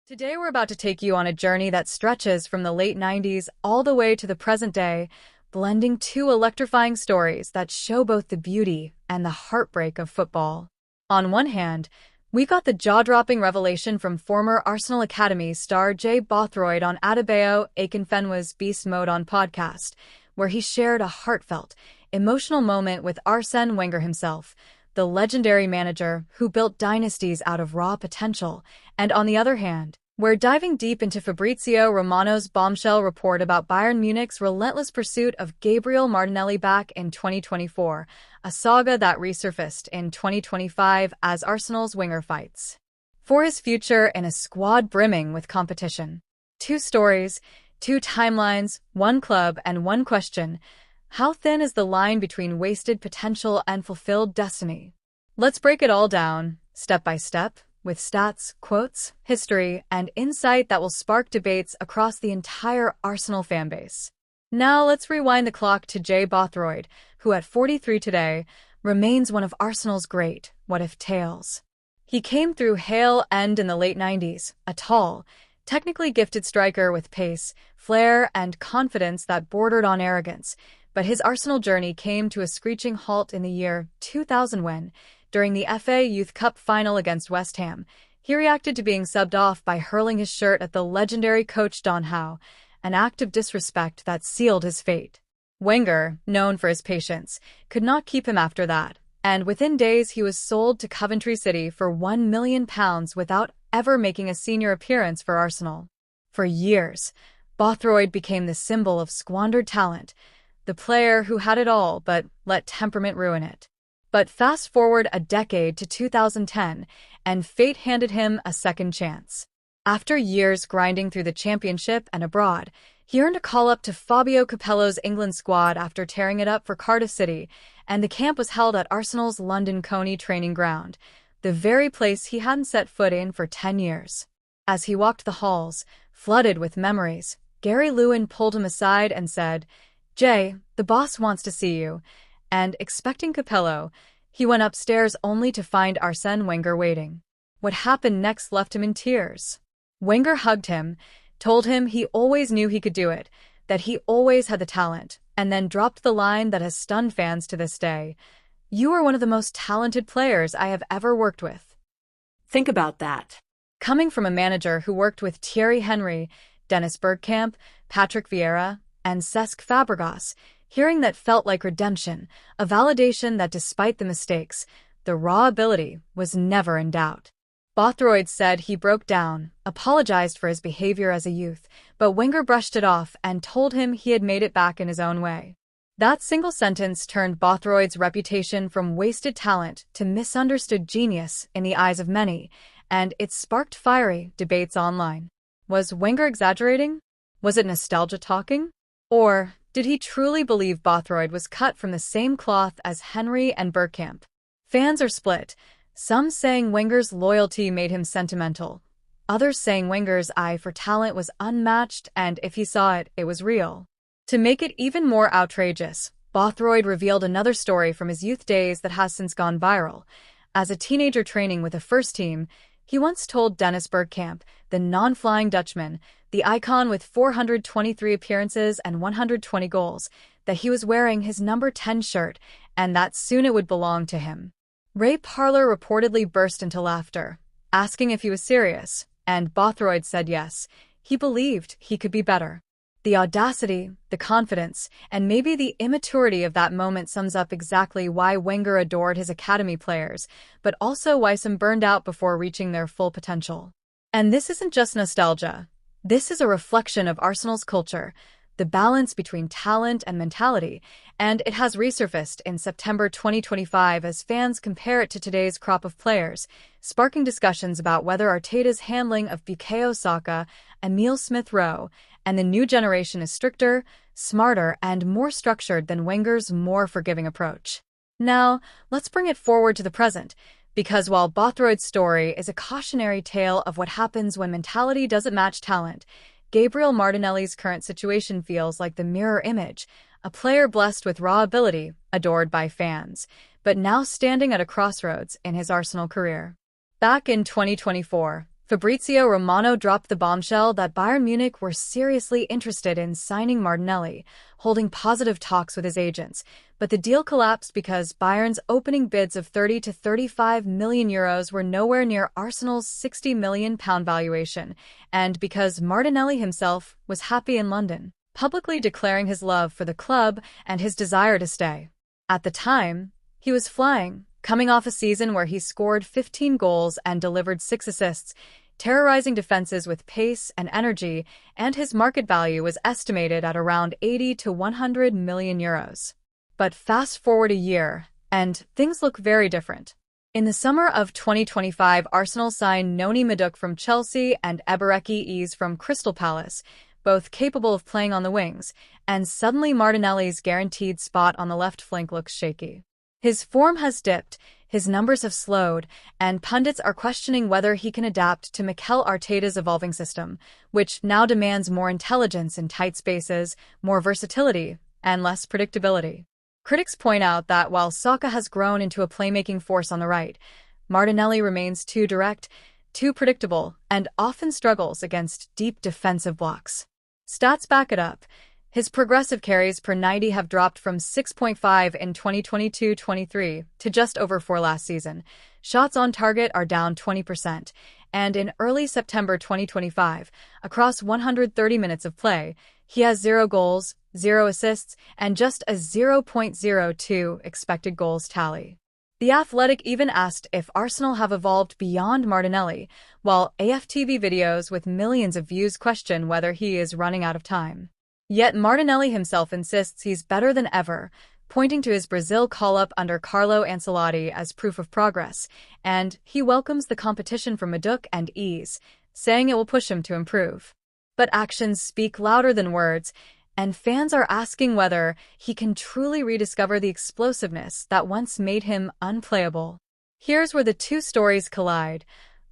Today we're about to take you on a journey that stretches from the late 90s all the way to the present day, blending two electrifying stories that show both the beauty and the heartbreak of football. On one hand, we got the jaw-dropping revelation from former Arsenal Academy star Jay Bothroyd on Adebayo Akinfenwa's Beast Mode on podcast, where he shared a heartfelt, emotional moment with Arsene Wenger himself, the legendary manager who built dynasties out of raw potential. And on the other hand, we're diving deep into Fabrizio Romano's bombshell report about Bayern Munich's relentless pursuit of Gabriel Martinelli back in 2024, a saga that resurfaced in 2025 as Arsenal's winger fights for his future in a squad brimming with competition. Two stories, two timelines, one club, and one question: how thin is the line between wasted potential and fulfilled destiny? Let's break it all down, step by step, with stats, quotes, history, and insight that will spark debates across the entire Arsenal fanbase. Now let's rewind the clock to Jay Bothroyd, who at 43 today remains one of Arsenal's great what-if tales. He came through Hale End in the late 90s, a tall, technically gifted striker with pace, flair, and confidence that bordered on arrogance. But his Arsenal journey came to a screeching halt in the year 2000 when, during the FA Youth Cup final against West Ham, he reacted to being subbed off by hurling his shirt at the legendary coach Don Howe, an act of disrespect that sealed his fate. Wenger, known for his patience, could not keep him after that, and within days he was sold to Coventry City for £1 million without ever making a senior appearance for Arsenal. For years, Bothroyd became the symbol of squandered talent, the player who had it all but let temperament ruin it. But fast forward a decade to 2010, and fate handed him a second chance. After years grinding through the Championship and abroad, he earned a call-up to Fabio Capello's England squad after tearing it up for Cardiff City, and the camp was held at Arsenal's London Coney training ground, the very place he hadn't set foot in for 10 years. As he walked the halls, flooded with memories, Gary Lewin pulled him aside and said, "Jay, the boss wants to see you," and, expecting Capello, he went upstairs only to find Arsene Wenger waiting. What happened next left him in tears. Wenger hugged him, told him he always knew he could do it, that he always had the talent, and then dropped the line that has stunned fans to this day: "You are one of the most talented players I have ever worked with." Think about that. Coming from a manager who worked with Thierry Henry, Dennis Bergkamp, Patrick Vieira, and Cesc Fabregas, hearing that felt like redemption, a validation that despite the mistakes, the raw ability was never in doubt. Bothroyd said he broke down, apologized for his behavior as a youth, but Wenger brushed it off and told him he had made it back in his own way. That single sentence turned Bothroyd's reputation from wasted talent to misunderstood genius in the eyes of many, and it sparked fiery debates online. Was Wenger exaggerating? Was it nostalgia talking? Or did he truly believe Bothroyd was cut from the same cloth as Henry and Bergkamp? Fans are split, some saying Wenger's loyalty made him sentimental, others saying Wenger's eye for talent was unmatched and if he saw it, it was real. To make it even more outrageous, Bothroyd revealed another story from his youth days that has since gone viral. As a teenager training with the first team, he once told Dennis Bergkamp, the non-flying Dutchman, the icon with 423 appearances and 120 goals, that he was wearing his number 10 shirt and that soon it would belong to him. Ray Parlour reportedly burst into laughter, asking if he was serious, and Bothroyd said yes, he believed he could be better. The audacity, the confidence, and maybe the immaturity of that moment sums up exactly why Wenger adored his academy players, but also why some burned out before reaching their full potential. And this isn't just nostalgia. This is a reflection of Arsenal's culture, the balance between talent and mentality, and it has resurfaced in September 2025 as fans compare it to today's crop of players, sparking discussions about whether Arteta's handling of Bukayo Saka, Emile Smith-Rowe, and the new generation is stricter, smarter, and more structured than Wenger's more forgiving approach. Now, let's bring it forward to the present, because while Bothroyd's story is a cautionary tale of what happens when mentality doesn't match talent, Gabriel Martinelli's current situation feels like the mirror image, a player blessed with raw ability, adored by fans, but now standing at a crossroads in his Arsenal career. Back in 2024, Fabrizio Romano dropped the bombshell that Bayern Munich were seriously interested in signing Martinelli, holding positive talks with his agents. But the deal collapsed because Bayern's opening bids of 30 to 35 million euros were nowhere near Arsenal's £60 million valuation, and because Martinelli himself was happy in London, publicly declaring his love for the club and his desire to stay. At the time, he was flying, coming off a season where he scored 15 goals and delivered 6 assists, terrorizing defenses with pace and energy, and his market value was estimated at around 80 to 100 million euros. But fast forward a year, and things look very different. In the summer of 2025, Arsenal signed Noni Madueke from Chelsea and Ebereki Eze from Crystal Palace, both capable of playing on the wings, and suddenly Martinelli's guaranteed spot on the left flank looks shaky. His form has dipped, his numbers have slowed, and pundits are questioning whether he can adapt to Mikel Arteta's evolving system, which now demands more intelligence in tight spaces, more versatility, and less predictability. Critics point out that while Saka has grown into a playmaking force on the right, Martinelli remains too direct, too predictable, and often struggles against deep defensive blocks. Stats back it up. His progressive carries per 90 have dropped from 6.5 in 2022-23 to just over 4 last season. Shots on target are down 20%, and in early September 2025, across 130 minutes of play, he has 0 goals, 0 assists, and just a 0.02 expected goals tally. The Athletic even asked if Arsenal have evolved beyond Martinelli, while AFTV videos with millions of views question whether he is running out of time. Yet Martinelli himself insists he's better than ever, pointing to his Brazil call-up under Carlo Ancelotti as proof of progress, and he welcomes the competition from Madueke and Eze, saying it will push him to improve. But actions speak louder than words, and fans are asking whether he can truly rediscover the explosiveness that once made him unplayable. Here's where the two stories collide.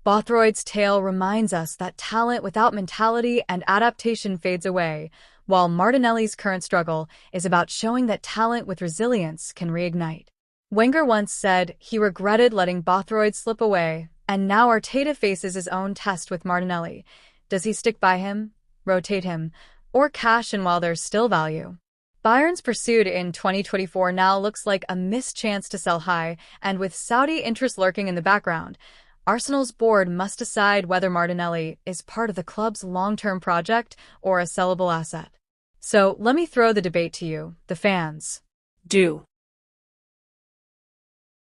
Bothroyd's tale reminds us that talent without mentality and adaptation fades away, while Martinelli's current struggle is about showing that talent with resilience can reignite. Wenger once said he regretted letting Bothroyd slip away, and now Arteta faces his own test with Martinelli. Does he stick by him, rotate him, or cash in while there's still value? Bayern's pursuit in 2024 now looks like a missed chance to sell high, and with Saudi interest lurking in the background, Arsenal's board must decide whether Martinelli is part of the club's long-term project or a sellable asset. So let me throw the debate to you, the fans. Do.